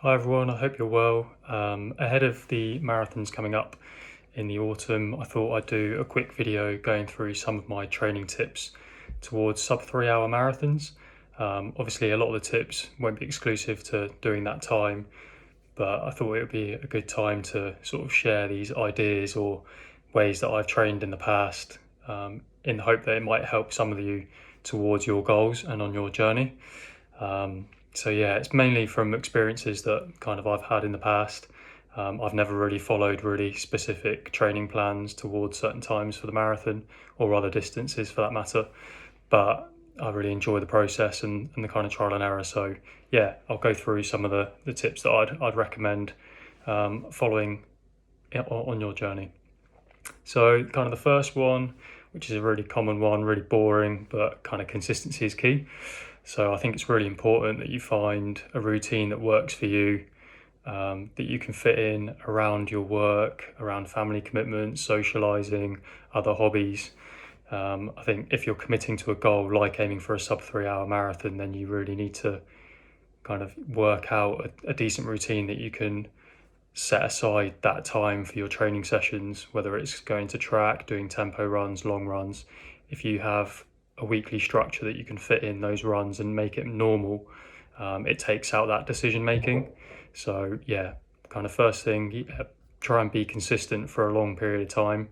Hi everyone, I hope you're well. Ahead of the marathons coming up in the autumn, I thought I'd do a quick video going through some of my training tips towards sub 3 hour marathons. Obviously, a lot of the tips won't be exclusive to doing that time, but I thought it would be a good time to sort of share these ideas or ways that I've trained in the past, in the hope that it might help some of you towards your goals and on your journey. So yeah, it's mainly from experiences that kind of I've had in the past. I've never really followed really specific training plans towards certain times for the marathon or other distances for that matter, but I really enjoy the process and the kind of trial and error. So yeah, I'll go through some of the tips that I'd recommend following on your journey. So kind of the first one, which is a really common one, really boring, but kind of consistency is key. So I think it's really important that you find a routine that works for you, that you can fit in around your work, around family commitments, socializing, other hobbies. I think if you're committing to a goal like aiming for a sub 3 hour marathon, then you really need to kind of work out a decent routine that you can set aside that time for your training sessions, whether it's going to track, doing tempo runs, long runs. If you have a weekly structure that you can fit in those runs and make it normal, it takes out that decision making. So yeah, kind of first thing, try and be consistent for a long period of time.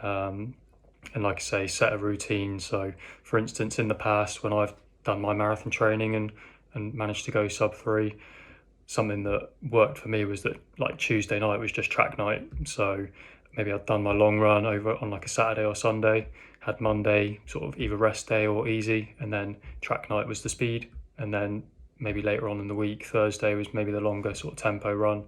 And like I say, set a routine. So for instance, in the past when I've done my marathon training and managed to go sub 3, something that worked for me was that like Tuesday night was just track night. So maybe I'd done my long run over on like a Saturday or Sunday, had Monday sort of either rest day or easy, and then track night was the speed. And then maybe later on in the week, Thursday was maybe the longer sort of tempo run,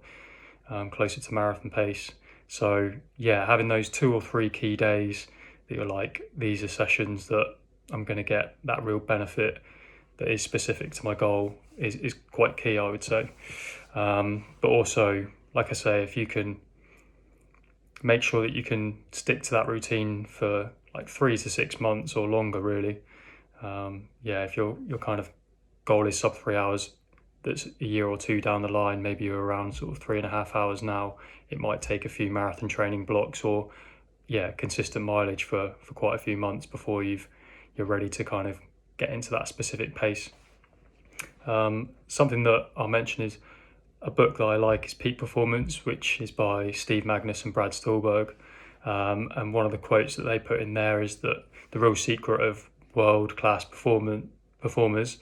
closer to marathon pace. So yeah, having those 2 or 3 key days that you're like, these are sessions that I'm going to get that real benefit that is specific to my goal is quite key, I would say. But also, like I say, if you can make sure that you can stick to that routine for like 3 to 6 months or longer, really. Yeah, if your kind of goal is sub 3 hours, that's a year or two down the line, maybe you're around sort of 3.5 hours now. It might take a few marathon training blocks or yeah, consistent mileage for quite a few months before you're ready to kind of get into that specific pace. Something that I'll mention is a book that I like is Peak Performance, which is by Steve Magnus and Brad Stulberg. And one of the quotes that they put in there is that the real secret of world-class performers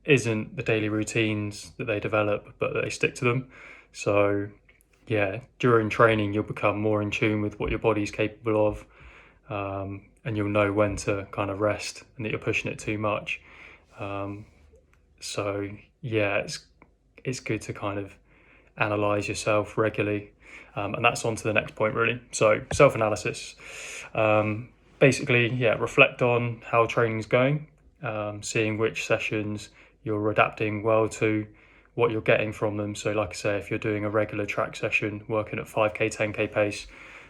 isn't the daily routines that they develop, but that they stick to them. So yeah, during training, you'll become more in tune with what your body's capable of, and you'll know when to kind of rest and that you're pushing it too much. So yeah, it's good to kind of analyze yourself regularly, and that's on to the next point really. So self-analysis, basically, yeah, reflect on how training's going, seeing which sessions you're adapting well to, what you're getting from them. So like I say, if you're doing a regular track session, working at 5k, 10k pace,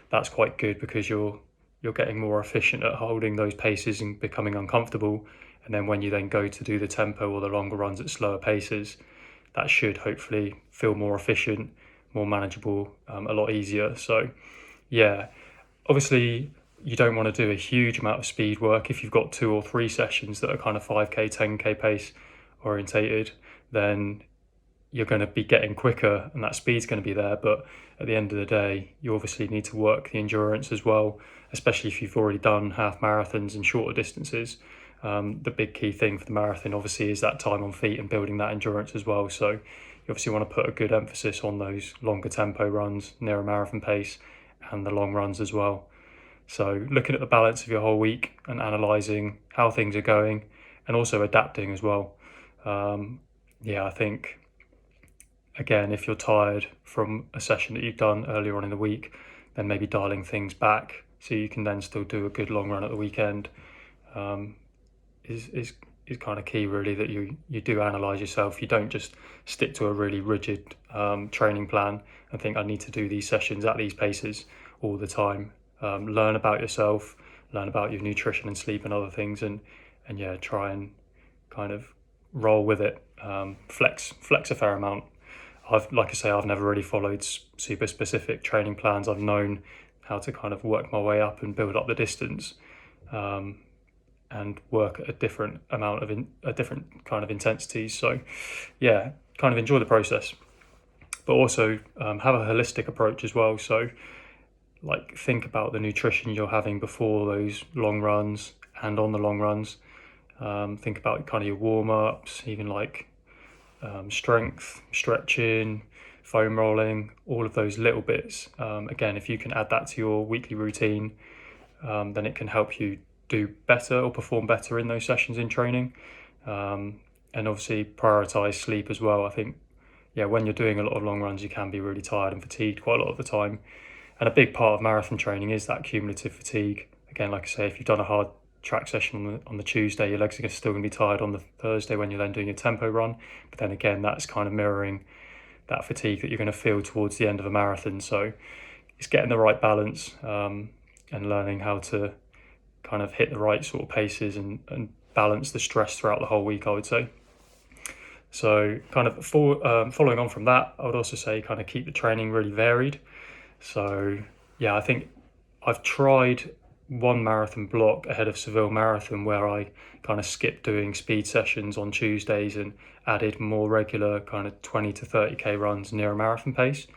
that's quite good because you're getting more efficient at holding those paces and becoming uncomfortable. And then when you then go to do the tempo or the longer runs at slower paces, that should hopefully feel more efficient, more manageable, a lot easier. So yeah, obviously you don't want to do a huge amount of speed work. If you've got 2 or 3 sessions that are kind of 5k, 10k pace orientated, then you're going to be getting quicker and that speed's going to be there. But at the end of the day, you obviously need to work the endurance as well, especially if you've already done half marathons and shorter distances. The big key thing for the marathon obviously is that time on feet and building that endurance as well. So you obviously want to put a good emphasis on those longer tempo runs near a marathon pace and the long runs as well. So looking at the balance of your whole week and analysing how things are going and also adapting as well. Yeah, I think again, if you're tired from a session that you've done earlier on in the week, then maybe dialing things back so you can then still do a good long run at the weekend, is kind of key really, that you do analyze yourself. You don't just stick to a really rigid training plan and think I need to do these sessions at these paces all the time. Learn about yourself, learn about your nutrition and sleep and other things, and yeah, try and kind of roll with it. Flex a fair amount. like I say, I've never really followed super specific training plans. I've known how to kind of work my way up and build up the distance, and work at a different amount of a different kind of intensities. So yeah, kind of enjoy the process, but also have a holistic approach as well. So like think about the nutrition you're having before those long runs and on the long runs. Think about kind of your warm-ups, even like strength, stretching, foam rolling, all of those little bits. Again, if you can add that to your weekly routine, then it can help you do better or perform better in those sessions in training. And obviously prioritize sleep as well. I think, yeah, when you're doing a lot of long runs, you can be really tired and fatigued quite a lot of the time. And a big part of marathon training is that cumulative fatigue. Again, like I say, if you've done a hard track session on the Tuesday, your legs are still going to be tired on the Thursday when you're then doing your tempo run. But then again, that's kind of mirroring that fatigue that you're going to feel towards the end of a marathon. So it's getting the right balance, and learning how to kind of hit the right sort of paces and balance the stress throughout the whole week, I would say. So kind of following on from that, I would also say kind of keep the training really varied. So yeah, I think I've tried one marathon block ahead of Seville Marathon where I kind of skipped doing speed sessions on Tuesdays and added more regular kind of 20 to 30k runs near a marathon pace.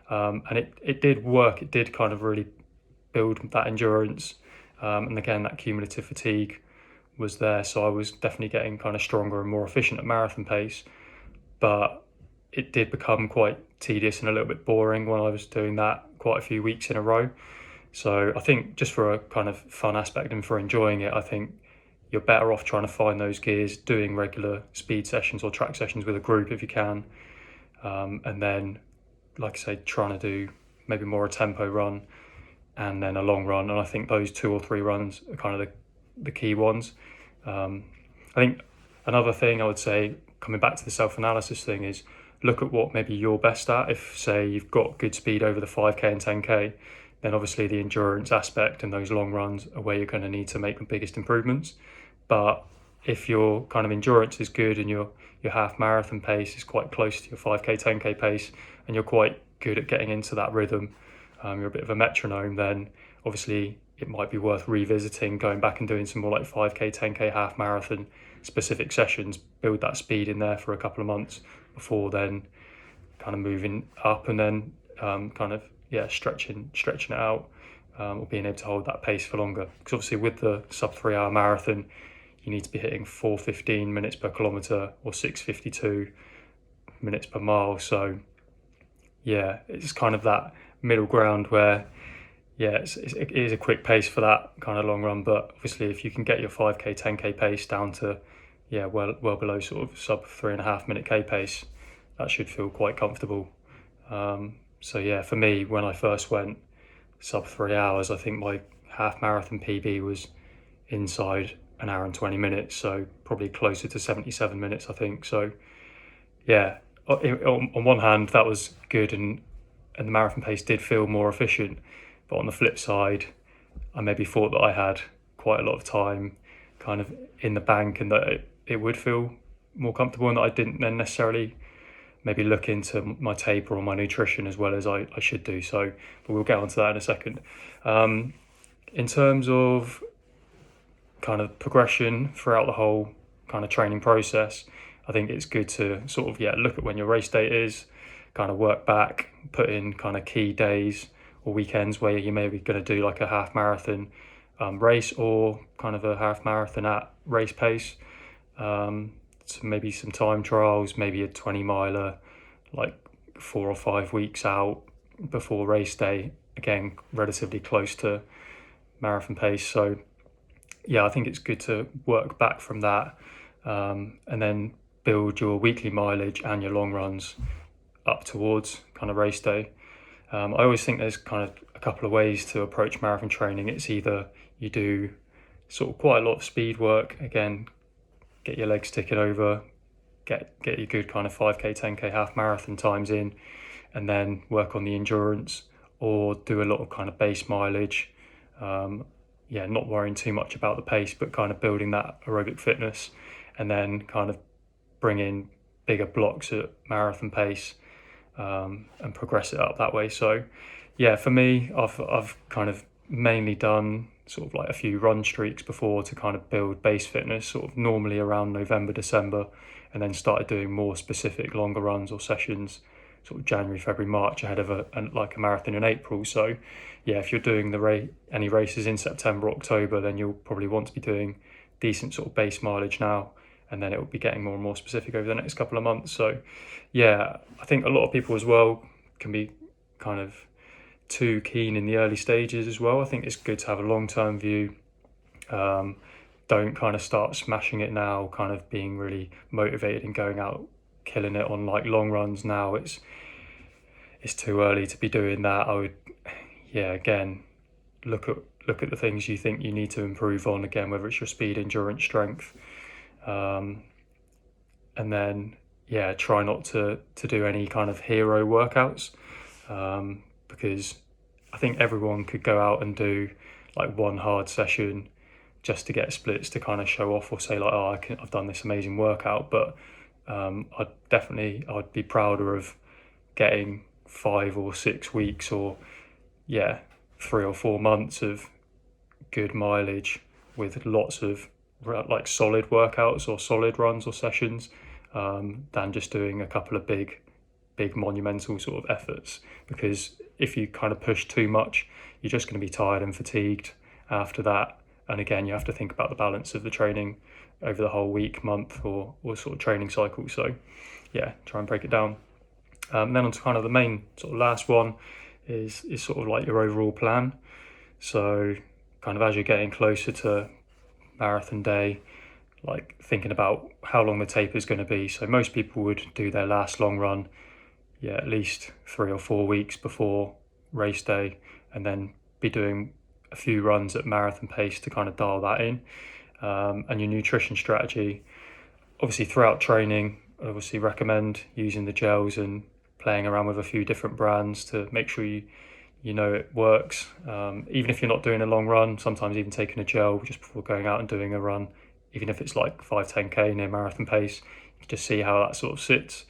And it did work. It did kind of really build that endurance. And again, that cumulative fatigue was there. So I was definitely getting kind of stronger and more efficient at marathon pace. But it did become quite tedious and a little bit boring when I was doing that quite a few weeks in a row. So I think just for a kind of fun aspect and for enjoying it, I think you're better off trying to find those gears, doing regular speed sessions or track sessions with a group if you can. And then, like I say, trying to do maybe more a tempo run and then a long run. And I think those 2 or 3 runs are kind of the key ones. I think another thing I would say, coming back to the self-analysis thing, is look at what maybe you're best at. If, say, you've got good speed over the 5k and 10k, then obviously the endurance aspect and those long runs are where you're going to need to make the biggest improvements. But if your kind of endurance is good and your half marathon pace is quite close to your 5k, 10k pace, and you're quite good at getting into that rhythm, you're a bit of a metronome, then obviously it might be worth revisiting, going back and doing some more like 5k, 10k half marathon specific sessions, build that speed in there for a couple of months before then kind of moving up and then stretching it out, or being able to hold that pace for longer. Because obviously with the sub 3 hour marathon, you need to be hitting 4:15 minutes per kilometre or 6:52 minutes per mile. So yeah, it's kind of that middle ground where it is a quick pace for that kind of long run, but obviously if you can get your 5k 10k pace down to well below sort of sub 3.5 minute k pace, that should feel quite comfortable. So yeah, for me, when I first went sub 3 hours, I think my half marathon PB was inside an hour and 20 minutes, so probably closer to 77 minutes, I think. So yeah, on one hand that was good, and the marathon pace did feel more efficient, but on the flip side, I maybe thought that I had quite a lot of time kind of in the bank and that it would feel more comfortable, and that I didn't then necessarily maybe look into my taper or my nutrition as well as I should do. So, but we'll get onto that in a second. In terms of kind of progression throughout the whole kind of training process, I think it's good to sort of look at when your race date is, kind of work back, put in kind of key days or weekends where you may be going to do like a half marathon race or kind of a half marathon at race pace. So maybe some time trials, maybe a 20 miler, like 4 or 5 weeks out before race day, again, relatively close to marathon pace. So yeah, I think it's good to work back from that, and then build your weekly mileage and your long runs up towards kind of race day. I always think there's kind of a couple of ways to approach marathon training. It's either you do sort of quite a lot of speed work, again, get your legs ticking over, get your good kind of 5k, 10k half marathon times in, and then work on the endurance, or do a lot of kind of base mileage, not worrying too much about the pace, but kind of building that aerobic fitness, and then kind of bring in bigger blocks at marathon pace, and progress it up that way. So yeah, for me, I've kind of mainly done sort of like a few run streaks before to kind of build base fitness, sort of normally around November, December, and then started doing more specific longer runs or sessions sort of January, February, March ahead of a marathon in April. So yeah, if you're doing any races in September, October, then you'll probably want to be doing decent sort of base mileage now, and then it will be getting more and more specific over the next couple of months. So yeah, I think a lot of people as well can be kind of too keen in the early stages as well. I think it's good to have a long-term view. Don't kind of start smashing it now, kind of being really motivated and going out killing it on like long runs now. It's too early to be doing that. I would, yeah, again, look at the things you think you need to improve on, again, whether it's your speed, endurance, strength, and then yeah, try not to do any kind of hero workouts, because I think everyone could go out and do like one hard session just to get splits to kind of show off or say like, oh, I've done this amazing workout. But I'd be prouder of getting 5 or 6 weeks or 3 or 4 months of good mileage with lots of like solid workouts or solid runs or sessions, than just doing a couple of big monumental sort of efforts. Because if you kind of push too much, you're just going to be tired and fatigued after that. And again, you have to think about the balance of the training over the whole week, month, or sort of training cycle. So yeah, try and break it down. Then on to kind of the main sort of last one is sort of like your overall plan. So kind of as you're getting closer to marathon day, like thinking about how long the taper is going to be. So most people would do their last long run, at least 3 or 4 weeks before race day, and then be doing a few runs at marathon pace to kind of dial that in. And your nutrition strategy, obviously throughout training, I obviously recommend using the gels and playing around with a few different brands to make sure you know it works. Even if you're not doing a long run, sometimes even taking a gel just before going out and doing a run, even if it's like 5-10k near marathon pace, you can just see how that sort of sits.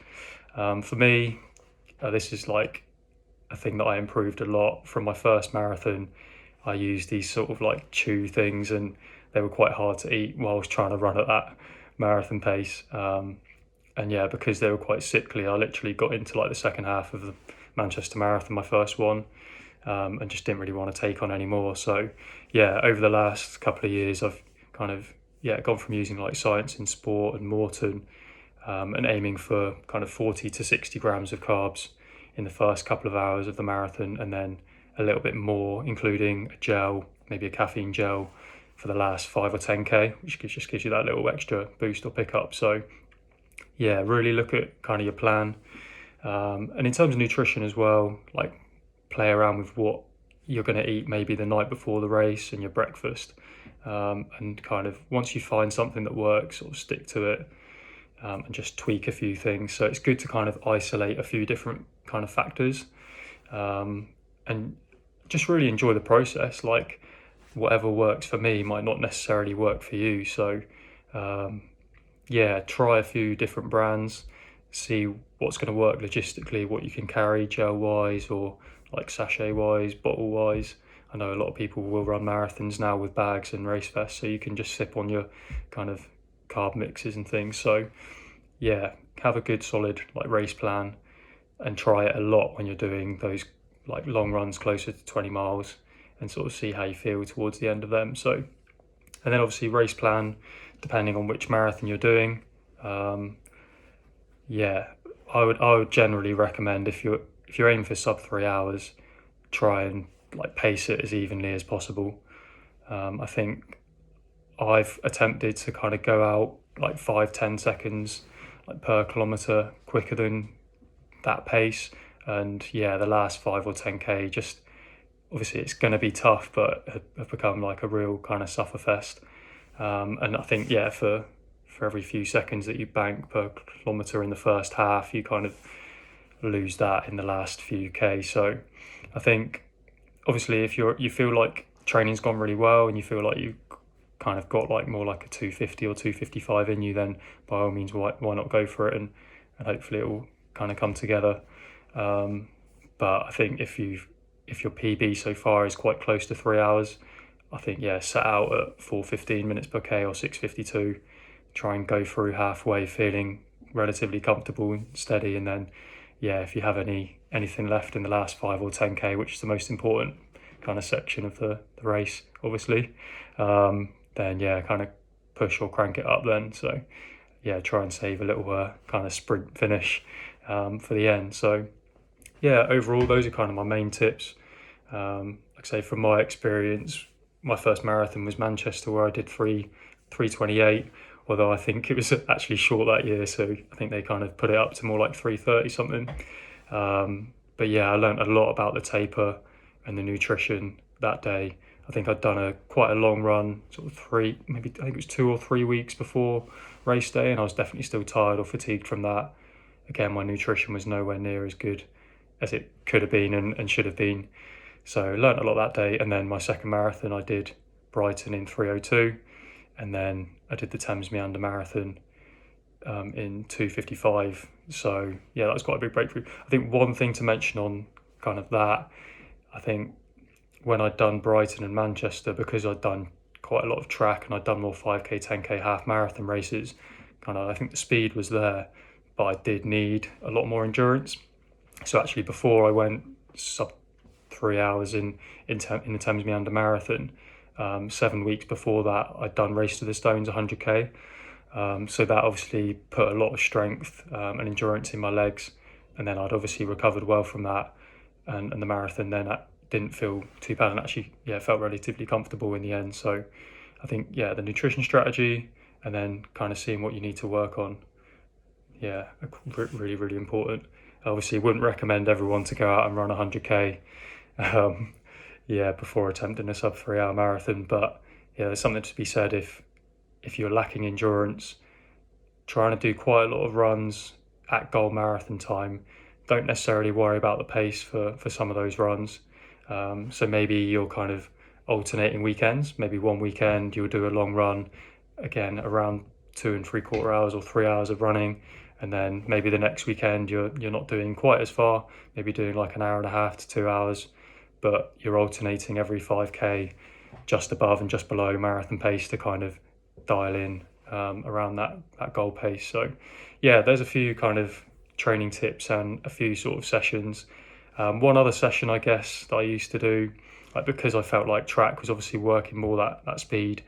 For me, this is like a thing that I improved a lot from my first marathon. I used these sort of like chew things, and they were quite hard to eat while I was trying to run at that marathon pace. And yeah, because they were quite sickly, I literally got into like the second half of the Manchester Marathon, my first one, and just didn't really want to take on anymore. So yeah, over the last couple of years, I've kind of gone from using like Science in Sport and Morton, and aiming for kind of 40 to 60 grams of carbs in the first couple of hours of the marathon, and then a little bit more, including a gel, maybe a caffeine gel for the last 5 or 10k, which just gives you that little extra boost or pickup. So yeah, really look at kind of your plan. And in terms of nutrition as well, like play around with what you're going to eat maybe the night before the race and your breakfast. And kind of once you find something that works, sort of stick to it, and just tweak a few things. So it's good to kind of isolate a few different kind of factors, and just really enjoy the process. Like whatever works for me might not necessarily work for you. So try a few different brands, see what's going to work logistically, what you can carry gel wise or like sachet wise, bottle wise. I know a lot of people will run marathons now with bags and race vests, so you can just sip on your kind of carb mixes and things. So yeah, have a good solid like race plan and try it a lot when you're doing those like long runs closer to 20 miles, and sort of see how you feel towards the end of them. So, and then obviously race plan depending on which marathon you're doing. I would generally recommend, if you're aiming for sub 3 hours, try and like pace it as evenly as possible. I think I've attempted to kind of go out like 5-10 seconds like per kilometer quicker than that pace, and the last 5 or 10k, just obviously it's going to be tough, but have become like a real kind of sufferfest. And I think for every few seconds that you bank per kilometer in the first half, you kind of lose that in the last few k. So I think obviously if you feel like training's gone really well and you feel like you kind of got like more like a 250 or 255 in you, then by all means why not go for it, and hopefully it will kind of come together. But I think if your PB so far is quite close to 3 hours, I think set out at 4:15 minutes per K or 6:52. Try and go through halfway feeling relatively comfortable and steady, and then if you have anything left in the last 5 or 10K, which is the most important kind of section of the race, obviously, then kind of push or crank it up then. So try and save a little kind of sprint finish for the end. So overall, those are kind of my main tips. Like I say, from my experience, my first marathon was Manchester, where I did 3:28, although I think it was actually short that year, so I think they kind of put it up to more like 3:30 something. But I learned a lot about the taper and the nutrition that day. I think I'd done quite a long run, sort of I think it was 2 or 3 weeks before race day, and I was definitely still tired or fatigued from that. Again, my nutrition was nowhere near as good as it could have been and should have been. So I learned a lot that day. And then my second marathon, I did Brighton in 3:02, and then I did the Thames Meander Marathon in 2:55. So that was quite a big breakthrough. I think one thing to mention on kind of that, I think when I'd done Brighton and Manchester, because I'd done quite a lot of track and I'd done more 5K, 10K half marathon races, I think the speed was there, but I did need a lot more endurance. So actually, before I went sub 3 hours in the Thames Meander Marathon, 7 weeks before that, I'd done Race to the Stones 100K. So that obviously put a lot of strength and endurance in my legs, and then I'd obviously recovered well from that, and the marathon then didn't feel too bad, and actually felt relatively comfortable in the end. So I think the nutrition strategy, and then kind of seeing what you need to work on, really, really important. Obviously wouldn't recommend everyone to go out and run 100K before attempting a sub 3 hour marathon, but there's something to be said if you're lacking endurance, trying to do quite a lot of runs at goal marathon time. Don't necessarily worry about the pace for some of those runs. So maybe you're kind of alternating weekends. Maybe one weekend you'll do a long run, again around 2 3/4 hours or 3 hours of running, and then maybe the next weekend you're not doing quite as far, maybe doing like an hour and a half to 2 hours, but you're alternating every 5K just above and just below marathon pace to kind of dial in around that goal pace. So there's a few kind of training tips and a few sort of sessions. One other session, I guess, that I used to do, because I felt like track was obviously working more that speed,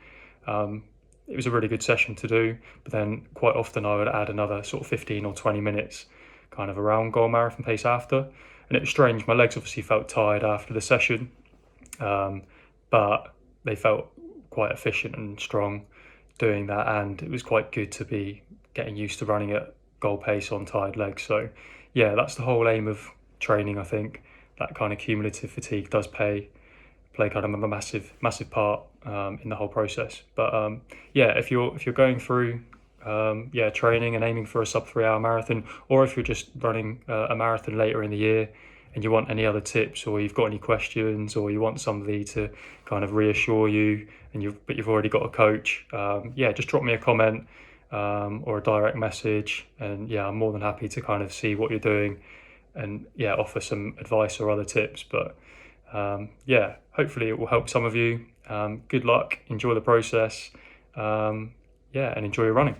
it was a really good session to do, but then quite often I would add another sort of 15 or 20 minutes kind of around goal marathon pace after. And it was strange, my legs obviously felt tired after the session, but they felt quite efficient and strong doing that, and it was quite good to be getting used to running at goal pace on tired legs. So that's the whole aim of training. I think that kind of cumulative fatigue does play kind of a massive part in the whole process. But if you're going through training and aiming for a sub 3 hour marathon, or if you're just running a marathon later in the year and you want any other tips, or you've got any questions, or you want somebody to kind of reassure you, but you've already got a coach, just drop me a comment or a direct message, and I'm more than happy to kind of see what you're doing and offer some advice or other tips. But hopefully it will help some of you. Good luck, enjoy the process, and enjoy your running.